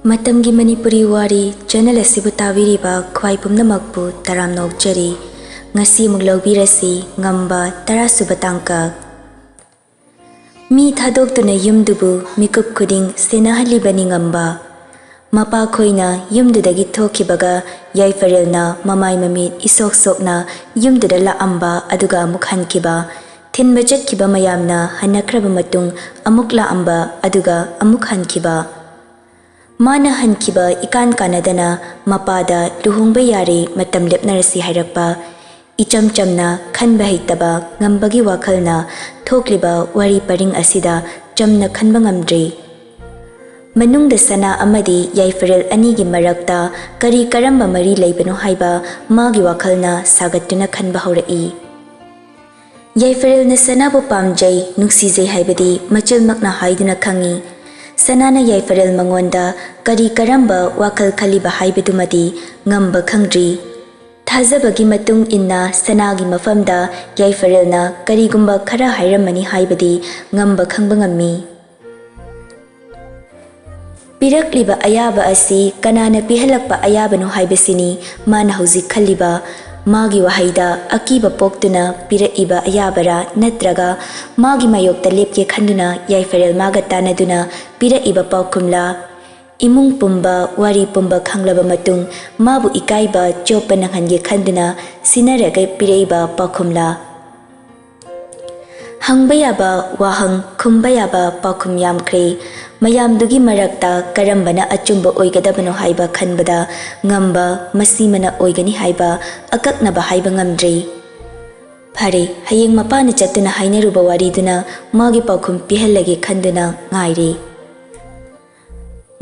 Matamgi Manipuri Wari channel asibu tabiriba khwai pumnamakpu taram nokchari ngasi muglobirasi Ngamba tarasuba tangka mi thadokuna yumdubu mikup khuding senahalibani Ngamba mapa khoina yumdudagi thokibaga yaifarelna mamai mamit isok sokna yumduda laamba aduga amuk hankiba thinba chatkiba mayamna hanakraba matung amuk laamba aduga amuk hankiba Mana hankiba ikan kanadana mapada luhungba yari matam lepnarasi hairakpa icham chamna khanba hitaba ngambagi wakhalna thokliba wari paring asida chamna khanba ngamdri manungda sana amadi yaifarel anigi marakta kari karamba mari leibano haiba magi wakhalna sagattuna khanba haurai yaifarel na sana bo pamjai nuksijai haibadi machal makna haiduna khangi Sanana yaifarel mangonda kari karamba wakal khaliba haibedumadi ngamba khangdri thazabagi matung inna sanagi mafamda yaifarelna karigumba khara hairamani haibadi ngamba khangba ngammi pirakliba ayaba asi kanana pihalakpa ayabanu haibesini mana hauzik khaliba Magi wahaida akiba poktuna piraiba ayabara natraga magi mayokta lepke khanduna yaifarel magatana duna piraiba paukumla imung pumba wari pumba khanglaba matung mabu ikaiba chopa nanghange khanduna sinaraga piraiba paukumla hangbayaba wahang khumbayaba paukum yamkre mayamdugi marakta karambana achumba oigadabano haiba khanbada ngamba masimana oigani haiba akaknaba haiba ngamdri phare hayeng mapana chatuna hainaruba wariduna magi paukum pihallage khanduna ngaire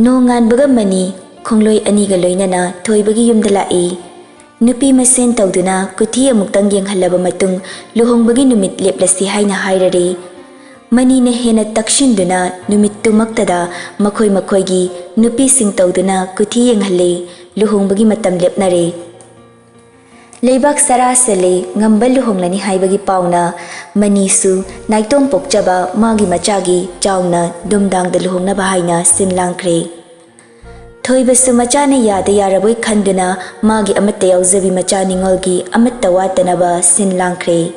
no nganbaga mani khongloi aniga loinana thoibagi yumda lai nupi masen tawduna kuthi amuktang yenghalaba matung luhongbagi numit leplasi haina hairare Mani na hena takshinduna numittu maktada makhoi makhoigi nupi sing tawduna kuthi yenghale luhongbagi matam lepnare Leibak sarasale ngambal luhonglani haibagi pauna manisu naitong pokjaba magi machagi chauna dumdang da luhongna bahaina sinlangkre Thoibasu machane yada yaraboi khanduna magi amatta yawzabi machani ngolgi amatta watanaba sinlangkre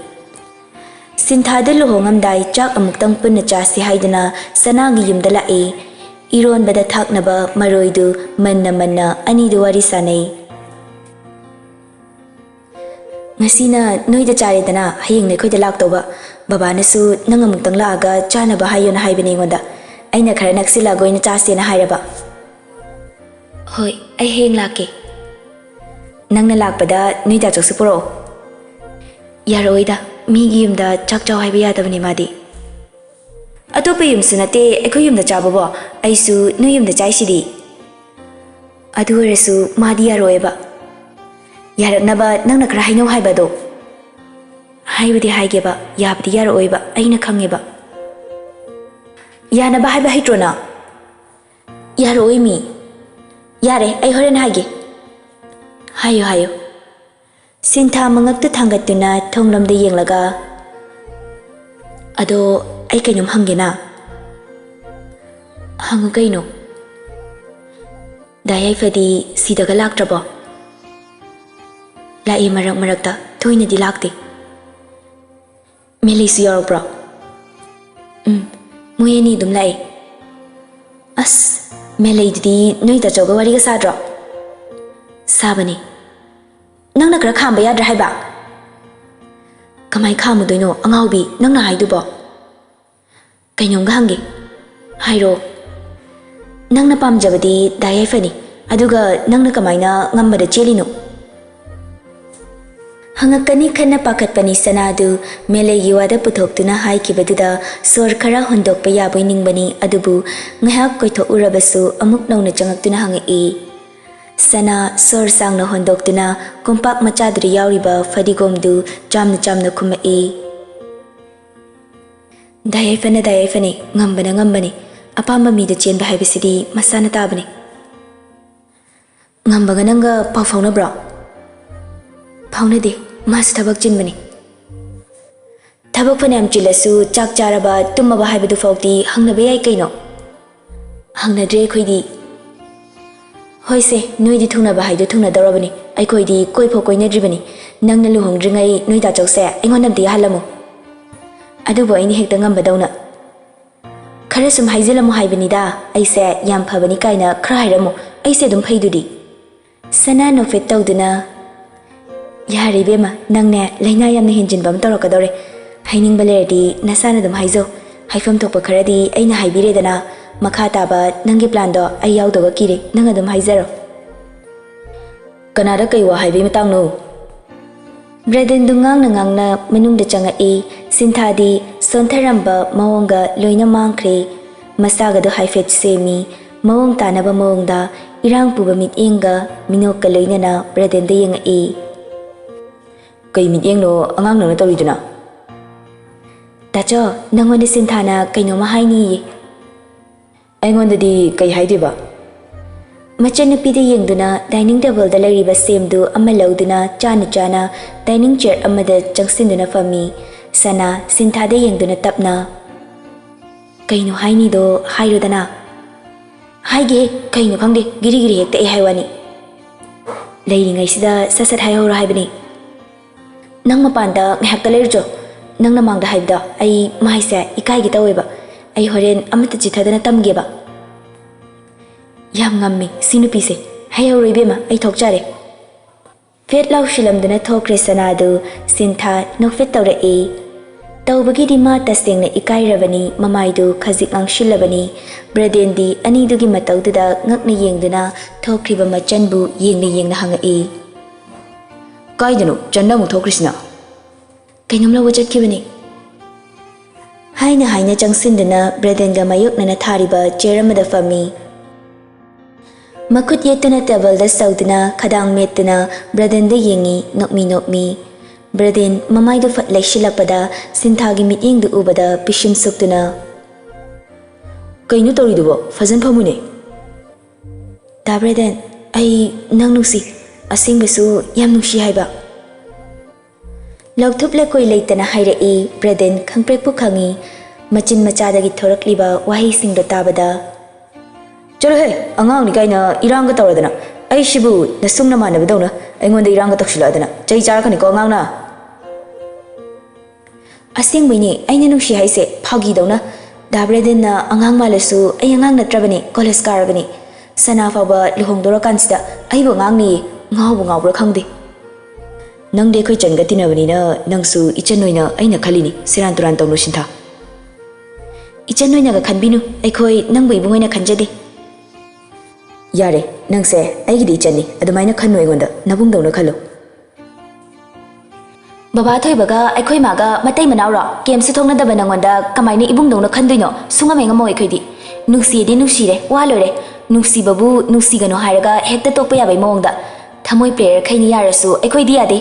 Sinthada luhongamdai chak amuktang punna chasi haidana sanagi yumda lae iron bada thaknaba maroidu manna anidu wari sanai Ngasina noida charedana hayeng ne khoida laktoba baba nasu nang amuktang laaga chanaba hayona haibane ngonda aina khara naksila goina chase na hairaba Hoi ai heng lake Nangna lakpada noida choksu poro Yaroida Migi yumda chak chaw haiba yadabani madi Atopa yumsu nate ekho yumda chababo aisu no yumda chaisidi Adu orasu madi yaroeba Yaraknaba nangna khara hainau haibado Haibadi haigeba yabadi yaroeba aina khangeba Yanaba haiba hitrona Yaroemi Yare ai horen haige Hayo Sintha mangakta thangatuna thonglamda yenglaga Ado ai kainom hangena Hangu kaino Dayai fadi sidaga laktrabo Lai marakta thoina di lakte Meli su yorobro Muyeni dum lai As Meli di noida joga wariga sadro Sabani Nangna kara khamba yadra haiba Kamai khamudoino angaubi nangna haidubo Kainyongga hangi Hairo Nangna pamjabadi dayai fani Aduga nangna kamaina ngambada chelino Hangakani khana pakatpani sanadu melegi wada puthoktuna haikibaduda sor khara hondokpa yaboi ningbani adubu ngahak koitho urabasu amuk nauna changaktuna hangai Sana sor sang na hondoktuna kumpak machadri yauriba fadigomdu jamna kumai Dayai fane ngambani apama mida chenba haibisidi masana tabani Ngamba nanga pawfauna bra Pauna de mas thabak chinbani Thabak fanam chilasu chak charaba tumaba haibidu fawti hangnaba yai kaino Hangnadre khoidi ꯍꯣꯏꯁꯦ ꯅꯣꯏꯗꯤ ꯊꯨꯡꯅꯕ ꯍꯥꯏꯗꯨ ꯊꯨꯡꯅꯗꯧꯔꯕꯅꯤ ꯑꯩꯈꯣꯏꯗꯤ ꯀꯣꯏꯐꯥꯎ ꯀꯣꯏꯅꯗ꯭ꯔꯤꯕꯅꯤ ꯅꯪꯅ ꯂꯨꯍꯣꯡꯗ꯭ꯔꯤꯉꯩ ꯅꯣꯏ ꯗꯥꯆꯧꯁꯦ ꯑꯩꯉꯣꯟꯗ ꯑꯝꯇ ꯌꯥꯍꯜꯂꯝꯃꯨ ꯑꯗꯨꯕꯨ ꯑꯩꯅ ꯍꯦꯛꯇ ꯉꯝꯕꯗꯧꯅ ꯈꯔ ꯁꯨꯝ ꯍꯥꯏꯖꯤꯜꯂꯝꯃꯨ ꯍꯥꯏꯕꯅꯤꯗ ꯑꯩꯁꯦ ꯌꯥꯝ ꯐꯕꯅꯤ ꯀꯥꯏꯅ ꯈꯔ ꯍꯥꯏꯔꯝꯃꯨ ꯑꯩꯁꯦ ꯑꯗꯨꯝ ꯐꯩꯗꯨꯗꯤ ꯁꯅꯥ ꯅꯣꯛꯐꯦꯠ ꯇꯧꯗꯨꯅ ꯌꯥꯔꯦ ꯏꯕꯦꯝꯃ ꯅꯪꯅꯦ ꯂꯩꯅꯥ ꯌꯥꯝꯅ ꯍꯦꯟꯖꯤꯟꯕ ꯑꯃ ꯇꯧꯔꯛꯀꯗꯧꯔꯦ ꯍꯥꯏꯅꯤꯡꯕ ꯂꯩꯔꯗꯤ ꯅꯁꯥꯅ ꯑꯗꯨꯝ ꯍꯥꯏꯖꯧ ꯍꯥꯏꯐꯝ ꯊꯣꯛꯄ ꯈꯔꯗꯤ ꯑꯩꯅ ꯍꯥꯏꯕꯤꯔꯦꯗꯅ ꯃꯈꯥ ꯇꯥꯕ ꯅꯪꯒꯤ ꯄ꯭ꯂꯥꯟꯗꯣ ꯑꯩ ꯌꯥꯎꯗꯕ ꯀꯤꯔꯦ ꯅꯪ ꯑꯗꯨꯝ ꯍꯥꯏꯖꯔꯣ ꯀꯅꯥꯗ ꯀꯩ ꯋꯥ ꯍꯥꯏꯕꯒꯤ ꯃꯇꯥꯡꯅꯣ ꯕ꯭ꯔꯗꯦꯟꯗꯨ ꯉꯥꯡꯅ ꯉꯥꯡꯅ ꯃꯅꯨꯡꯗ ꯆꯪꯉꯛꯏ ꯁꯤꯟꯊꯥꯗꯤ ꯁꯣꯟꯊꯔꯝꯕ ꯃꯑꯣꯡꯒ ꯂꯣꯏꯅ ꯃꯥꯡꯈ꯭ꯔꯦ ꯃꯁꯥꯒꯗꯣ ꯍꯥꯏꯐꯦꯠ ꯁꯦꯝꯃꯤ ꯃꯑꯣꯡ ꯇꯥꯅꯕ ꯃꯑꯣꯡꯗ ꯏꯔꯥꯡ ꯄꯨꯕ ꯃꯤꯠꯌꯦꯡꯒ ꯃꯤꯅꯣꯛꯀ ꯂꯣꯏꯅꯅ ꯕ꯭ꯔꯗꯦꯟꯗ ꯌꯦꯡꯉꯛꯏ ꯀꯩ ꯃꯤꯠꯌꯦꯡꯅꯣ ꯑꯉꯥꯡ ꯅꯪꯅ ꯇꯧꯔꯤꯗꯨꯅ ꯗꯥꯆꯣ ꯅꯪꯉꯣꯟꯗ ꯁꯤꯟꯊꯥꯅ ꯀꯩꯅꯣꯝꯃ ꯍꯥꯏꯅꯤꯌꯦ ꯑꯩꯉꯣꯟꯗꯗꯤ ꯀꯩ ꯍꯥꯏꯗꯣꯏꯕ ꯃꯆꯟꯅꯨꯄꯤꯗ ꯌꯦꯡꯗꯨꯅ ꯗꯥꯏꯅꯤꯡ ꯇꯦꯕꯜꯗ ꯂꯩꯔꯤꯕ ꯁꯦꯝꯗꯨ ꯑꯃ ꯂꯧꯗꯨꯅ ꯆꯥꯅ ꯆꯥꯅ ꯗꯥꯏꯅꯤꯡ ꯆꯦꯌꯔ ꯑꯃꯗ ꯆꯪꯁꯤꯟꯗꯨꯅ ꯐꯝꯃꯤ ꯁꯅꯥ ꯁꯤꯟꯊꯥꯗ ꯌꯦꯡꯗꯨꯅ ꯇꯞꯅ ꯀꯩꯅꯣ ꯍꯥꯏꯅꯤꯗꯣ ꯍꯥꯏꯔꯣꯗꯅ ꯍꯥꯏꯒꯦ ꯀꯩꯅꯣ ꯈꯪꯗꯦ ꯒꯤꯔꯤ ꯒꯤꯔꯤ ꯍꯦꯛꯇ ꯑꯩ ꯍꯥꯏꯋꯥꯅꯤ ꯂꯩꯔꯤꯉꯩꯁꯤꯗ ꯁꯠ ꯁꯠ ꯍꯥꯏꯍꯧꯔꯣ ꯍꯥꯏꯕꯅꯤ ꯅꯪ ꯃꯄꯥꯟꯗ ꯉꯥꯏꯍꯥꯛꯇ ꯂꯩꯔꯨꯆꯣ ꯅꯪꯅ ꯃꯥꯡꯗ ꯍꯥꯏꯕꯗꯣ ꯑꯩ ꯃꯥꯏꯁꯦ ꯏꯀꯥꯏꯒꯦ ꯇꯧꯋꯦꯕ ꯑꯩ ꯍꯣꯔꯦꯟ ꯑꯃꯠꯇ ꯆꯤꯊꯗꯅ ꯇꯝꯒꯦꯕ ꯌꯥꯝ ꯉꯝꯃꯤ ꯁꯤ ꯅꯨꯄꯤꯁꯦ ꯍꯩꯍꯧꯔꯣ ꯏꯕꯦꯝꯃ ꯑꯩ ꯊꯣꯛꯆꯔꯦ ꯐꯦꯠ ꯂꯥꯎꯁꯤꯜꯂꯝꯗꯨꯅ ꯊꯣꯛꯈ꯭ꯔꯦ ꯁꯅꯥꯗꯨ ꯁꯤꯟꯊꯥ ꯅꯣꯛꯐꯦꯠ ꯇꯧꯔꯛꯏ ꯇꯧꯕꯒꯤꯗꯤ ꯃꯥ ꯇꯁꯦꯡꯅ ꯏꯀꯥꯏꯔꯕꯅꯤ ꯃꯃꯥꯏꯗꯨ ꯈꯖꯤꯛ ꯉꯥꯡꯁꯤꯜꯂꯕꯅꯤ ꯕ꯭ꯔꯗꯦꯟꯗꯤ ꯑꯅꯤꯗꯨꯒꯤ ꯃꯇꯧꯗꯨꯗ ꯉꯛꯅ ꯌꯦꯡꯗꯨꯅ ꯊꯣꯛꯈ꯭ꯔꯤꯕ ꯃꯆꯟꯕꯨ ꯌꯦꯡꯅ ꯌꯦꯡꯅ ꯍꯪꯉꯛꯏ ꯀꯥꯏꯗꯅꯣ ꯆꯟꯅ ꯑꯃꯨꯛ ꯊꯣꯛꯈ꯭ꯔꯤꯁꯤꯅ ꯀꯩꯅꯣꯝ ꯂꯧꯕ ꯆꯠꯈꯤꯕꯅꯤ ꯍꯥꯏꯅ ꯍꯥꯏꯅ ꯆꯪꯁꯤꯟꯗꯨꯅ ꯕ꯭ꯔꯗꯦꯟꯒ ꯃꯥꯌꯣꯛꯅꯅ ꯊꯥꯔꯤꯕ ꯆꯦꯌꯔ ꯑꯃꯗ ꯐꯝꯃꯤ ꯃꯈꯨꯠ ꯌꯦꯠꯇꯨꯅ ꯇꯦꯕꯜꯗ ꯁꯧꯗꯨꯅ ꯈꯗꯥꯡ ꯃꯦꯠꯇꯨꯅ ꯕ꯭ꯔꯗꯦꯟꯗ ꯌꯦꯡꯉꯤ ꯅꯣꯛꯃꯤ ꯅꯣꯛꯃꯤ ꯕ꯭ꯔꯗꯦꯟ ꯃꯃꯥꯏꯗꯨ ꯐꯠ ꯂꯩꯁꯤꯜꯂꯛꯄꯗ ꯁꯤꯟꯊꯥꯒꯤ ꯃꯤꯠꯌꯦꯡꯗꯨ ꯎꯕꯗ ꯄꯤꯁꯨꯝ ꯁꯨꯛꯇꯨꯅ ꯀꯩꯅꯣ ꯇꯧꯔꯤꯗꯨꯕꯣ ꯐꯖꯅ ꯐꯝꯃꯨꯅꯦ ꯗꯥ ꯕ꯭ꯔꯗꯦꯟ ꯑꯩ ꯅꯪ ꯅꯨꯡꯁꯤ ꯑꯁꯦꯡꯕꯁꯨ ꯌꯥꯝ ꯅꯨꯡꯁꯤ ꯍꯥꯏꯕ ꯂꯧꯊꯨꯞ ꯂꯩꯀꯣꯏ ꯂꯩꯇꯅ ꯍꯥꯏꯔꯛꯏ ꯕ꯭ꯔꯗꯦꯟ ꯈꯪꯄ꯭ꯔꯦꯛꯄꯨ ꯈꯪꯉꯤ ꯃꯆꯤꯟ ꯃꯆꯥꯗꯒꯤ ꯊꯣꯔꯛꯂꯤꯕ ꯋꯥꯍꯩꯁꯤꯡꯗꯣ ꯇꯥꯕꯗ ꯆꯠꯂꯣꯍꯦ ꯑꯉꯥꯡꯅꯤ ꯀꯥꯏꯅ ꯏꯔꯥꯡꯒ ꯇꯧꯔꯗꯅ ꯑꯩꯁꯤꯕꯨ ꯅꯁꯨꯡ ꯅꯃꯥꯟꯅꯕꯗꯧꯅ ꯑꯩꯉꯣꯟꯗ ꯏꯔꯥꯡꯒ ꯇꯧꯁꯤꯜꯂꯛꯑꯗꯅ ꯆꯩ ꯆꯥꯔꯛꯀꯅꯤꯀꯣ ꯑꯉꯥꯡꯅ ꯑꯁꯦꯡꯕꯩꯅꯦ ꯑꯩꯅ ꯅꯨꯡꯁꯤ ꯍꯥꯏꯁꯦ ꯐꯥꯒꯤꯗꯧꯅ ꯗꯥ ꯕ꯭ꯔꯗꯦꯟꯅ ꯑꯉꯥꯡ ꯃꯥꯜꯂꯁꯨ ꯑꯩ ꯑꯉꯥꯡ ꯅꯠꯇ꯭ꯔꯕꯅꯤ ꯀꯣꯂꯦꯖ ꯀꯥꯔꯕꯅꯤ ꯁꯅꯥ ꯐꯥꯎꯕ ꯂꯨꯍꯣꯡꯗꯣꯔꯀꯥꯟꯁꯤꯗ ꯑꯩꯕꯨ ꯑꯉꯥꯡꯅꯤꯌꯦ ꯉꯥꯎꯕ ꯉꯥꯎꯕ꯭ꯔꯥ ꯈꯪꯗꯦ ꯅꯪꯗꯤ ꯑꯩꯈꯣꯏ ꯆꯟꯒ ꯇꯤꯟꯅꯕꯅꯤꯅ ꯅꯪꯁꯨ ꯏꯆꯟ ꯑꯣꯏꯅ ꯑꯩꯅ ꯈꯜꯂꯤꯅꯤ ꯁꯦꯔꯥꯟ ꯇꯨꯔꯥꯟ ꯇꯧꯅꯨ ꯁꯤꯟꯊꯥ ꯏꯆꯟ ꯑꯣꯏꯅꯒ ꯈꯟꯕꯤꯅꯨ ꯑꯩꯈꯣꯏ ꯅꯪꯕꯨ ꯏꯕꯨꯡ ꯑꯣꯏꯅ ꯈꯟꯖꯗꯦ ꯌꯥꯔꯦ ꯅꯪꯁꯦ ꯑꯩꯒꯤꯗꯤ ꯏꯆꯟꯅꯤ ꯑꯗꯨꯃꯥꯏꯅ ꯈꯟꯅꯨ ꯑꯩꯉꯣꯟꯗ ꯅꯕꯨꯡꯗꯧꯅ ꯈꯜꯂꯨ ꯕꯕꯥ ꯊꯣꯏꯕꯒ ꯑꯩꯈꯣꯏ ꯃꯥꯒ ꯃꯇꯩ ꯃꯅꯥꯎꯔꯣ ꯀꯦꯝꯁꯨ ꯊꯣꯛꯅꯗꯕ ꯅꯪꯉꯣꯟꯗ ꯀꯃꯥꯏꯅ ꯏꯕꯨꯡꯗꯧꯅ ꯈꯟꯗꯣꯏꯅꯣ ꯁꯨꯡꯉꯝꯍꯦ ꯉꯝꯃꯣꯏ ꯑꯩꯈꯣꯏꯗꯤ ꯅꯨꯡꯁꯤꯌꯦꯗꯤ ꯅꯨꯡꯁꯤꯔꯦ ꯋꯥ ꯂꯣꯏꯔꯦ ꯅꯨꯡꯁꯤꯕꯕꯨ ꯅꯨꯡꯁꯤꯒꯅꯣ ꯍꯥꯏꯔꯒ ꯍꯦꯛꯇ ꯇꯣꯛꯄ ꯌꯥꯕꯩ ꯃꯑꯣꯡꯗ ꯊꯃꯣꯏ ꯄ꯭ꯂꯦꯌꯔꯈꯩꯅꯤ ꯌꯥꯔꯁꯨ ꯑꯩꯈꯣꯏꯗꯤ ꯌꯥꯗꯦ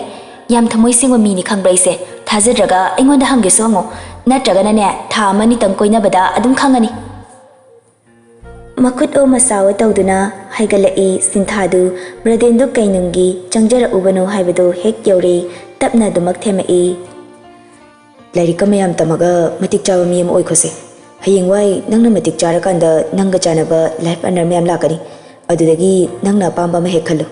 ꯌꯥꯝ ꯊꯃꯣꯏ ꯁꯦꯡꯕ ꯃꯤꯅꯤ ꯈꯪꯕ꯭ꯔꯥ ꯑꯩꯁꯦ ꯊꯥꯖꯗ꯭ꯔꯒ ꯑꯩꯉꯣꯟꯗ ꯍꯪꯒꯦꯁꯨ ꯍꯪꯉꯣ ꯅꯠꯇ꯭ꯔꯒꯅꯅꯦ ꯊꯥ ꯑꯃ ꯅꯤꯇꯪ ꯀꯣꯏꯅꯕꯗ ꯑꯗꯨꯝ ꯈꯪꯉꯅꯤ ꯃꯈꯨꯠ ꯑꯣ ꯃꯁꯥꯋꯣ ꯇꯧꯗꯨꯅ ꯍꯥꯏꯒꯠꯂꯛꯏ ꯁꯤꯟꯊꯥꯗꯨ ꯕ꯭ꯔꯗꯦꯟꯗꯨ ꯀꯩꯅꯨꯡꯒꯤ ꯆꯪꯖꯔꯛꯎꯕꯅꯣ ꯍꯥꯏꯕꯗꯨ ꯍꯦꯛ ꯌꯧꯔꯦ ꯇꯞꯅ ꯑꯗꯨꯃꯛ ꯊꯦꯝꯃꯛꯏ ꯂꯥꯏꯔꯤꯛꯀ ꯃꯌꯥꯝ ꯇꯝꯃꯒ ꯃꯇꯤꯛ ꯆꯥꯕ ꯃꯤ ꯑꯃ ꯑꯣꯏꯈꯣꯁꯦ ꯍꯌꯦꯡꯋꯥꯏ ꯅꯪꯅ ꯃꯇꯤꯛ ꯆꯥꯔꯀꯥꯟꯗ ꯅꯪꯒ ꯆꯥꯟꯅꯕ ꯂꯥꯏꯐ ꯄꯥꯔꯠꯅꯔ ꯃꯌꯥꯝ ꯂꯥꯛꯀꯅꯤ ꯑꯗꯨꯗꯒꯤ ꯅꯪꯅ ꯑꯄꯥꯝꯕ ꯑꯃ ꯍꯦꯛ ꯈꯜꯂꯨ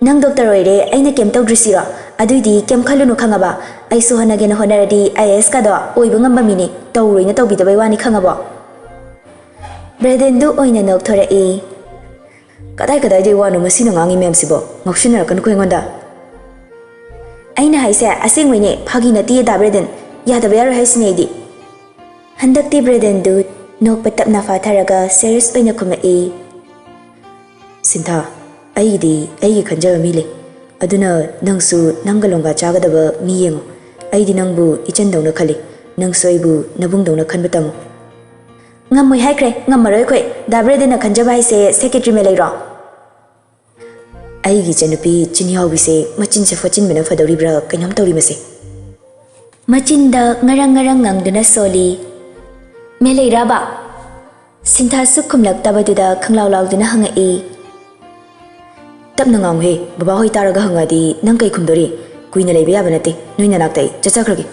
ꯅꯪ ꯗꯣꯛꯇꯔ ꯑꯣꯏꯔꯦ ꯑꯩꯅ ꯀꯩꯝ ꯇꯧꯗ꯭ꯔꯤꯁꯤꯔꯣ ꯑꯗꯨꯏꯗꯤ ꯀꯩꯝ ꯈꯜꯂꯨꯅꯨ ꯈꯪꯉꯕ ꯑꯩꯁꯨ ꯍꯣꯠꯅꯒꯦꯅ ꯍꯣꯠꯅꯔꯗꯤ IAS ꯀꯗꯣ ꯑꯣꯏꯕ ꯉꯝꯕ ꯃꯤꯅꯤ ꯇꯧꯔꯣꯏꯅ ꯇꯧꯕꯤꯗꯕꯩ ꯋꯥꯅꯤ ꯈꯪꯉꯕꯣ ꯕ꯭ꯔꯗꯦꯟꯗꯨ ꯑꯣꯏꯅ ꯅꯣꯛꯊꯣꯔꯛꯏ ꯀꯗꯥꯏꯗꯩ ꯋꯥꯅꯣ ꯃꯁꯤꯅ ꯉꯥꯡꯉꯤ ꯃꯌꯥꯝꯁꯤꯕꯣ ꯉꯥꯎꯁꯤꯟꯅꯔꯛꯀꯅꯨꯀꯣ ꯑꯩꯉꯣꯟꯗ ꯑꯩꯅ ꯍꯥꯏꯁꯦ ꯑꯁꯦꯡꯕꯩꯅꯦ ꯐꯥꯒꯤ ꯅꯠꯇꯤꯌꯦ ꯗꯥ ꯕ꯭ꯔꯗꯦꯟ ꯌꯥꯗꯕ ꯌꯥꯔꯣꯏ ꯍꯥꯏꯁꯤꯅꯦ ꯑꯩꯗꯤ ꯍꯟꯗꯛꯇꯤ ꯕ꯭ꯔꯗꯦꯟꯗꯨ ꯅꯣꯛꯄ ꯇꯞꯅ ꯐꯥꯊꯔꯒ ꯁꯦꯔꯤꯌꯁ ꯑꯣꯏꯅ ꯈꯨꯝꯃꯛꯏ ꯁꯤꯟꯊꯥ ꯑꯩꯒꯤꯗꯤ ꯑꯩꯒꯤ ꯈꯟꯖꯕ ꯃꯤ ꯂꯩ ꯑꯗꯨꯅ ꯅꯪꯁꯨ ꯅꯪꯒ ꯂꯣꯡꯒꯥ ꯆꯥꯒꯗꯕ ꯃꯤ ꯌꯦꯡꯉꯣ ꯑꯩꯗꯤ ꯅꯪꯕꯨ ꯏꯆꯟꯗꯧꯅ ꯈꯜꯂꯤ ꯅꯪꯁꯨ ꯑꯩꯕꯨ ꯅꯕꯨꯡꯗꯧꯅ ꯈꯟꯕ ꯇꯝꯃꯨ ꯉꯝꯃꯣꯏ ꯍꯥꯏꯈ꯭ꯔꯦ ꯉꯝꯃꯔꯣꯏ ꯑꯩꯈꯣꯏ ꯗꯥ ꯕ꯭ꯔꯗꯦꯟꯅ ꯈꯟꯖꯕ ꯍꯥꯏꯁꯦ ꯁꯦꯀ꯭ꯔꯦꯇ꯭ꯔꯤ ꯃꯦ ꯂꯩꯔꯣ ꯑꯩꯒꯤ ꯏꯆꯟꯅꯨꯄꯤ ꯆꯤꯟꯍꯥꯎꯕꯤꯁꯦ ꯃꯆꯤꯟꯁꯦ ꯐꯣꯠꯆꯤꯟꯕꯅ ꯐꯗꯧꯔꯤꯕ꯭ꯔꯥ ꯀꯩꯅꯣꯝ ꯇꯧꯔꯤ ꯃꯁꯦ ꯃꯆꯤꯟꯗ ꯉꯔꯪ ꯉꯔꯪ ꯉꯪꯗꯨꯅ ꯁꯣꯜꯂꯤ ꯃꯦ ꯂꯩꯔꯕ ꯁꯤꯟꯊꯥꯁꯨ ꯈꯨꯝꯂꯛꯇꯕꯗꯨꯗ ꯈꯪꯂꯥꯎ ꯂꯥꯎꯗꯨꯅ ꯍꯪꯉꯛꯏ ꯇꯞꯅ ꯉꯥꯡꯉꯨꯍꯦ ꯕꯕꯥ ꯍꯣꯏ ꯇꯥꯔꯒ ꯍꯪꯉꯗꯤ ꯅꯪ ꯀꯩ ꯈꯨꯝꯗꯣꯔꯤ ꯀꯨꯏꯅ ꯂꯩꯕ ꯌꯥꯕ ꯅꯠꯇꯦ ꯅꯣꯏ ꯅꯅꯥꯛꯇ ꯑꯩ ꯆꯠꯆꯈ꯭ꯔꯒꯦ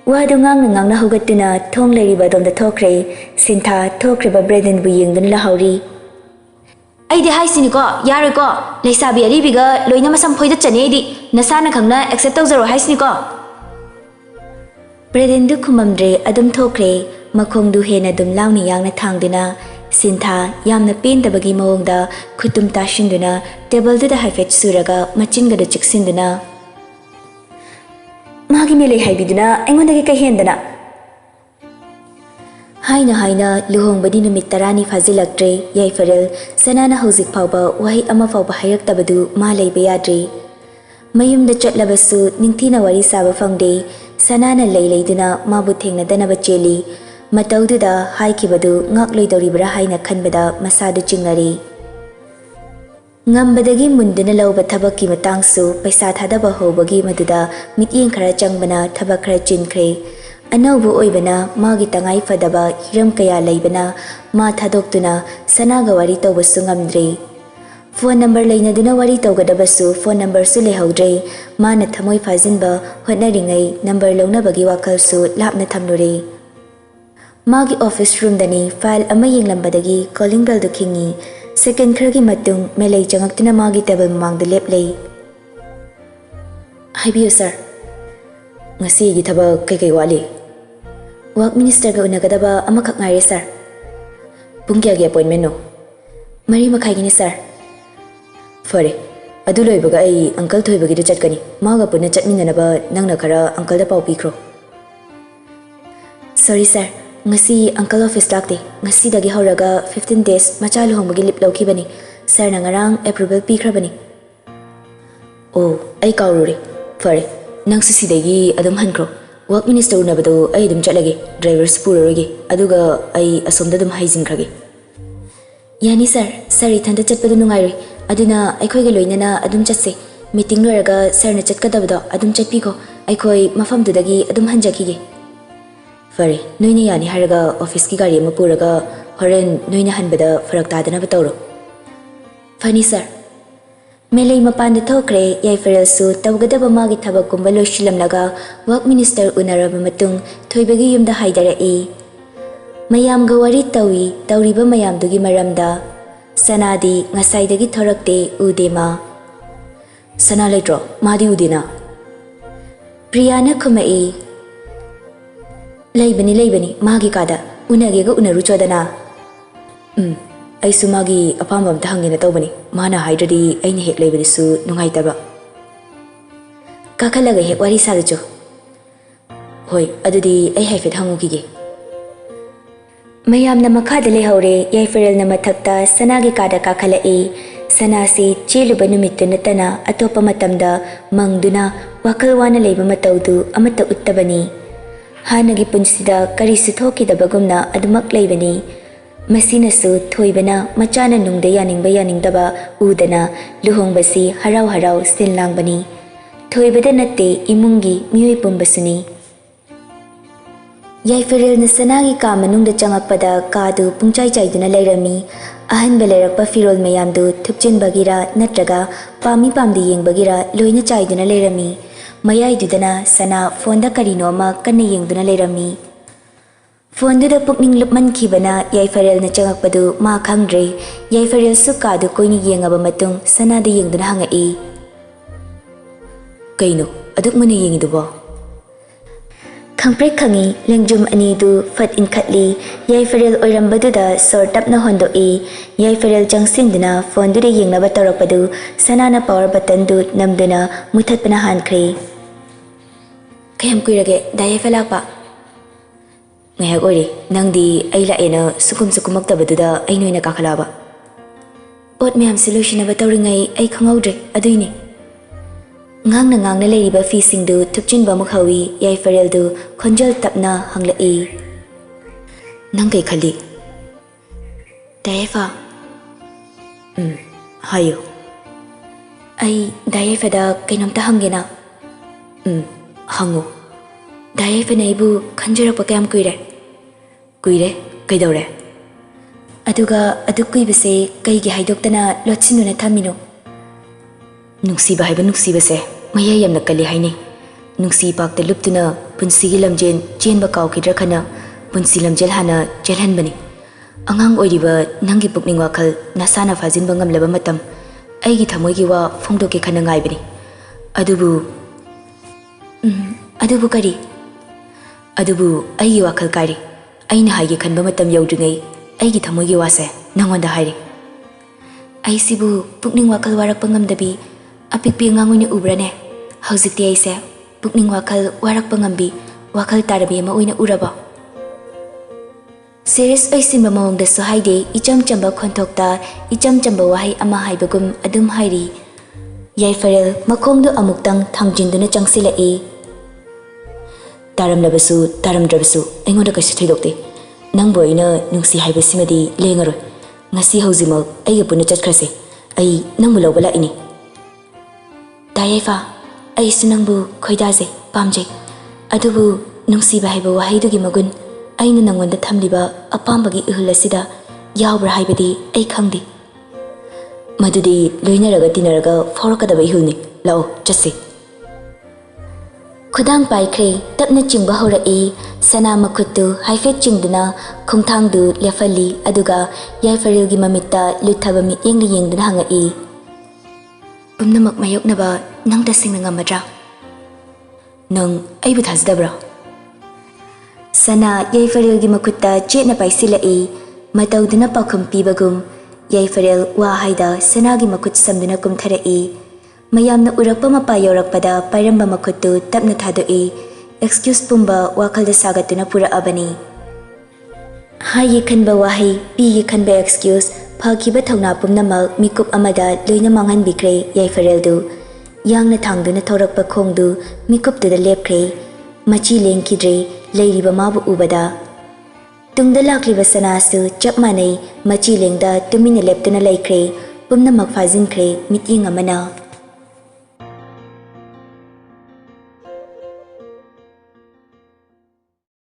Wadu ngang na hugatuna thong leiriba domda thokre Sintha thokriba Braden bu yengdun lahauri. Aidi haisini ko yare ko leisabi aribiga loina masam phoida chane di nasana khangna accept tawzaro haisini ko. Braden du khumamdre adum thokre makhongdu hena dum launi yangna thangduna Sintha yamna pentabagi mawongda khutum tashinduna table du da haifet suraga machinga da chiksinduna. Magi mele haibiduna aingonda ke hendana. Haina luhongbadi numit tarani fazilaktre Yaifaril sanana hauzik phawba wahi ama phawba hayaktabadu ma leiba yadre. Mayumda chatlabasu ningthina wari saba fangde sanana leileiduna mabu thengnadanaba cheli mataududa haikibadu ngakloidoribra haina khanbada masadu chingnari. Ngambadagi munduna lauba thabakki matangsu paisa thadaba hobagi maduda mityeng khara changbana thabak khara chinkhre. Anaubu oibana magi tangai fadaba hiram kaya leibana ma thadoktuna sanaga wari tawbasu ngamdre. Phone number leinaduna wari tawgadabasu phone number su lehaudre mana thamoi fajinba hotnaringai number launabagi wakalsu lapna thamnure. Magi office room dani file ama yenglambadagi calling bell du khingi. Second khargi matung melei changaktuna magi table mamangda leplei. Haibiyo sir. Ngasi gi thaba kai wali. Work Minister ga unagadaba amakak ngari sir. Pung kya gi appointment no? Mari makai gini sir. Fare. Adu loibaga ai uncle thoi bagi da chatkani. Maga punna chatminanaba nangna khara uncle da pau pikro. Sorry sir. Ngasi uncle office lakte. Ngasi dagi hauraga 15 days macha luhongbagi lip lauki bani. Sir na ngarang approval pikra bani. Oh, ai kaurure. Fare. Nang susidagi adum hankro. Work Minister unabado ai dum chatlage drivers puroroge aduga ai asomda dum haijinkrage. Yani sir, sir ithanda chatpadu nungairoi aduna aikhoige loinana adum chatse meeting loraga sir na chatkadabado adum chatpiko aikhoi mafamdudagi adum hanjakige. Fare, noina yani haraga office ki gari ama puraga horen noina hanbada farak tadana batawro. Fani sir. Melei mapanda thokre Yaifaril su tawgadaba magi thabak kumba loishilamlaga Work Minister unaraba matung thoibagi yumda haidarai. Mayamga wari tawi tawriba mayamdugi maramda sanadi ngasaidagi thorakte udema. Sana leitro madi udina. Priyana khumai. Leibani magi kada unagega unaru chodana. Ai sumagi apambam tahangina tawbani mana haidadi aini hek leibadisu nungai taba. Kakalaga hek wari sadacho. Hoi, adudi ai haifet hangukige. Mayamna makhada lehaure Yaifaril na mathakta sanagi kada kakalai sanasi cheluba numittu natana atopa matamda mangduna wakal wana leiba mataudu amata uttabani. Hanagi punsida karisu thokidabagumna adumak leibani. Masinasu thoibana machana nungda yaningdaba udana luhongbasi harau sinlangbani. Thoibada natte imungi miyoi pumbasuni. Yaifaril na sanagi ka manungda changakpada kadu pungchai chaiduna leirami. Ahanba leirakpa firol mayamdu thupchinbagira natraga pami pamdi yengbagira loina chaiduna leirami. Mayaidudana sana fonda karino ama kanna yengduna leirami. Fonduda pukning lupman kibana Yaifaril na changakpadu ma khangdre Yaifaril sukadu koini yengaba matung sanada yengduna hangai. Kaino aduk muna yengidubo. Khangprek khangi lengjum anidu fat inkhatli Yaifaril oirambaduda sor tapna hondoi Yaifaril changsinduna fonduda yengnaba tawrakpadu sanana power button du namduna muthatpana hankre. Kayam kuirage daya falakpa. Ngayag ori, nangdi ay laena sukum-sukumaktabaduda ay noy nakakalaba. Ot mayam solution na batawringay ay kangaudre, adoy ni. Ngang na layriba fising du tupchin ba mukhawi Yaifaril du konjal tapna hanglai. Nang kay khali. Dayefa. Hayo. Ay dayefa da kainamta hangina. Hango. Dayefa na ibu kanjarak pa kayam kuire. Kuire, kaidawre. Aduga aduk kuibase kaigi haidoktana lotsinuna thamino. Nungsiba haiba nuksibase mayayam nakali haini. ꯅꯨꯡꯁꯤ ꯄꯥꯛꯇ ꯂꯨꯞꯇꯨꯅ ꯄꯨꯟꯁꯤꯒꯤ ꯂꯝꯖꯦꯟ ꯆꯦꯟꯕ ꯀꯥꯎꯈꯤꯗ꯭ꯔꯥ ꯈꯟꯅ ꯄꯨꯟꯁꯤ ꯂꯝꯖꯦꯜ ꯍꯥꯟꯅ ꯆꯦꯜꯍꯟꯕꯅꯤ ꯑꯉꯥꯡ ꯑꯣꯏꯔꯤꯕ ꯅꯪꯒꯤ ꯄꯨꯛꯅꯤꯡ ꯋꯥꯈꯜ ꯅꯁꯥꯅ ꯐꯥꯖꯤꯟꯕ ꯉꯝꯂꯕ ꯃꯇꯝ ꯑꯩꯒꯤ ꯊꯃꯣꯏꯒꯤ ꯋꯥ ꯐꯣꯡꯗꯣꯛꯀꯦ ꯈꯟꯅ ꯉꯥꯏꯕꯅꯤ ꯑꯗꯨꯕꯨ ꯀꯔꯤ ꯑꯗꯨꯕꯨ ꯑꯩꯒꯤ ꯋꯥꯈꯜ ꯀꯥꯏꯔꯤ ꯑꯩꯅ ꯍꯥꯏꯒꯦ ꯈꯟꯕ ꯃꯇꯝ ꯌꯧꯗ꯭ꯔꯤꯉꯩ ꯑꯩꯒꯤ ꯊꯃꯣꯏꯒꯤ ꯋꯥꯁꯦ ꯅꯪꯉꯣꯟꯗ ꯍꯥꯏꯔꯤ ꯑꯩꯁꯤꯕꯨ ꯄꯨꯛꯅꯤꯡ ꯋꯥꯈꯜ ꯋꯥꯔꯛꯄ ꯉꯝꯗꯕꯤ ꯑꯄꯤꯛꯄꯤ ꯑꯉꯥꯡ ꯑꯣꯏꯅ ꯎꯕ꯭ꯔꯅꯦ ꯍꯧꯖꯤꯛꯇꯤ ꯑꯩꯁꯦ ꯄꯨꯛꯅꯤꯡ ꯋꯥꯈꯜ ꯋꯥꯔꯛꯄ ꯉꯝꯕꯤ ꯋꯥꯈꯜ ꯇꯥꯔꯕꯤ ꯑꯃ ꯑꯣꯏꯅ ꯎꯔꯕꯣ ꯁꯦꯔꯤꯌꯁ ꯑꯣꯏꯁꯤꯟꯕ ꯃꯑꯣꯡꯗꯁꯨ ꯍꯥꯏꯗꯦ ꯏꯆꯝ ꯆꯝꯕ ꯈꯣꯟꯊꯣꯛꯇ ꯏꯆꯝ ꯆꯝꯕ ꯋꯥꯍꯩ ꯑꯃ ꯍꯥꯏꯕꯒꯨꯝ ꯑꯗꯨꯝ ꯍꯥꯏꯔꯤ ꯌꯥꯏꯐꯔꯦꯜ ꯃꯈꯣꯡꯗꯨ ꯑꯃꯨꯛꯇꯪ ꯊꯥꯡꯖꯤꯟꯗꯨꯅ ꯆꯪꯁꯤꯜꯂꯛꯏ ꯇꯥꯔꯝꯂꯕꯁꯨ ꯇꯥꯔꯝꯗ꯭ꯔꯕꯁꯨ ꯑꯩꯉꯣꯟꯗ ꯀꯩꯁꯨ ꯊꯣꯏꯗꯣꯛꯇꯦ ꯅꯪꯕꯨ ꯑꯩꯅ ꯅꯨꯡꯁꯤ ꯍꯥꯏꯕꯁꯤꯃꯗꯤ ꯂꯦꯡꯉꯔꯣꯏ ꯉꯁꯤ ꯍꯧꯖꯤꯛꯃꯛ ꯑꯩꯒ ꯄꯨꯟꯅ ꯆꯠꯈ꯭ꯔꯁꯦ ꯑꯩ ꯅꯪꯕꯨ ꯂꯧꯕ ꯂꯥꯛꯏꯅꯤ ꯌꯥꯏꯐ ꯑꯩꯁꯨ ꯅꯪꯕꯨ ꯈꯣꯏꯗꯥꯖꯩ ꯄꯥꯝꯖꯩ ꯑꯗꯨꯕꯨ ꯅꯨꯡꯁꯤꯕ ꯍꯥꯏꯕ ꯋꯥꯍꯩꯗꯨꯒꯤ ꯃꯒꯨꯟ ꯑꯩꯅ ꯅꯪꯉꯣꯟꯗ ꯊꯝꯂꯤꯕ ꯑꯄꯥꯝꯕꯒꯤ ꯏꯍꯨꯜ ꯑꯁꯤꯗ ꯌꯥꯎꯕ꯭ꯔꯥ ꯍꯥꯏꯕꯗꯤ ꯑꯩ ꯈꯪꯗꯦ ꯃꯗꯨꯗꯤ ꯂꯣꯏꯅꯔꯒ ꯇꯤꯟꯅꯔꯒ ꯐꯥꯎꯔꯛꯀꯗꯕ ꯏꯍꯨꯜꯅꯤ ꯂꯥꯛꯑꯣ ꯆꯠꯁꯤ ꯈꯨꯗꯥꯡ ꯄꯥꯏꯈ꯭ꯔꯦ ꯇꯞꯅ ꯆꯤꯡꯕ ꯍꯧꯔꯛꯏ ꯁꯅꯥ ꯃꯈꯨꯠꯇꯨ ꯍꯥꯏꯐꯦꯠ ꯆꯤꯡꯗꯨꯅ ꯈꯣꯡꯊꯥꯡꯗꯨ ꯂꯦꯞꯍꯜꯂꯤ ꯑꯗꯨꯒ ꯌꯥꯏꯐꯔꯦꯜꯒꯤ ꯃꯃꯤꯠꯇ ꯂꯨꯊꯕ ꯃꯤꯠꯌꯦꯡꯗ ꯌꯦꯡꯗꯨꯅ ꯍꯪꯉꯛꯏ ꯄꯨꯝꯅꯃꯛ ꯃꯥꯌꯣꯛꯅꯕ ꯅꯪ ꯇꯁꯦꯡꯅ ꯉꯝꯃꯗ꯭ꯔꯥ ꯅꯪ ꯑꯩꯕꯨ ꯊꯥꯖꯗꯕ꯭ꯔꯥ ꯁꯅꯥ ꯌꯥꯏꯐꯔꯦꯜꯒꯤ ꯃꯈꯨꯠꯇ ꯆꯦꯠꯅ ꯄꯥꯏꯁꯤꯜꯂꯛꯏ ꯃꯇꯧꯗꯨꯅ ꯄꯥꯎꯈꯨꯝ ꯄꯤꯕꯒꯨꯝ ꯌꯥꯏꯐꯔꯦꯜ ꯋꯥ ꯍꯥꯏꯗ ꯁꯅꯥꯒꯤ ꯃꯈꯨꯠ ꯁꯝꯗꯨꯅ ꯀꯨꯝꯊꯔꯛꯏ ꯃꯌꯥꯝꯅ ꯎꯔꯛꯄ ꯃꯄꯥ ꯌꯧꯔꯛꯄꯗ ꯄꯥꯏꯔꯝꯕ ꯃꯈꯨꯠꯇꯨ ꯇꯞꯅ ꯊꯥꯗꯣꯛꯏ ꯑꯦꯛꯁꯀ꯭ꯌꯨꯁ ꯄꯨꯝꯕ ꯋꯥꯈꯜꯗ ꯁꯥꯒꯠꯇꯨꯅ ꯄꯨꯔꯛꯑꯕꯅꯤ ꯍꯥꯏꯒꯦ ꯈꯟꯕ ꯋꯥꯍꯩ ꯄꯤꯒꯦ ꯈꯟꯕ ꯑꯦꯛꯁꯀ꯭ꯌꯨꯁ ꯐꯈꯤꯕ ꯊꯧꯅꯥ ꯄꯨꯝꯅꯃꯛ ꯃꯤꯀꯨꯞ ꯑꯃꯗ ꯂꯣꯏꯅ ꯃꯥꯡꯍꯟꯕꯤꯈ꯭ꯔꯦ ꯌꯥꯏꯐꯔꯦꯜꯗꯨ ꯌꯥꯡꯅ ꯊꯥꯡꯗꯨꯅ ꯊꯧꯔꯛꯄ ꯈꯣꯡꯗꯨ ꯃꯤꯀꯨꯞꯇꯨꯗ ꯂꯦꯞꯈ꯭ꯔꯦ ꯃꯆꯤ ꯂꯦꯡꯈꯤꯗ꯭ꯔꯦ ꯂꯩꯔꯤꯕ ꯃꯥꯕꯨ ꯎꯕꯗ ꯇꯨꯡꯗ ꯂꯥꯛꯂꯤꯕ ꯁꯅꯥꯁꯨ ꯆꯞ ꯃꯥꯟꯅꯩ ꯃꯆꯤ ꯂꯦꯡꯗ ꯇꯨꯃꯤꯟꯅ ꯂꯦꯞꯇꯨꯅ ꯂꯩꯈ꯭ꯔꯦ ꯄꯨꯝꯅꯃꯛ ꯐꯥꯖꯤꯟꯈ꯭ꯔꯦ ꯃꯤꯠꯌꯦꯡ ꯑꯃꯅ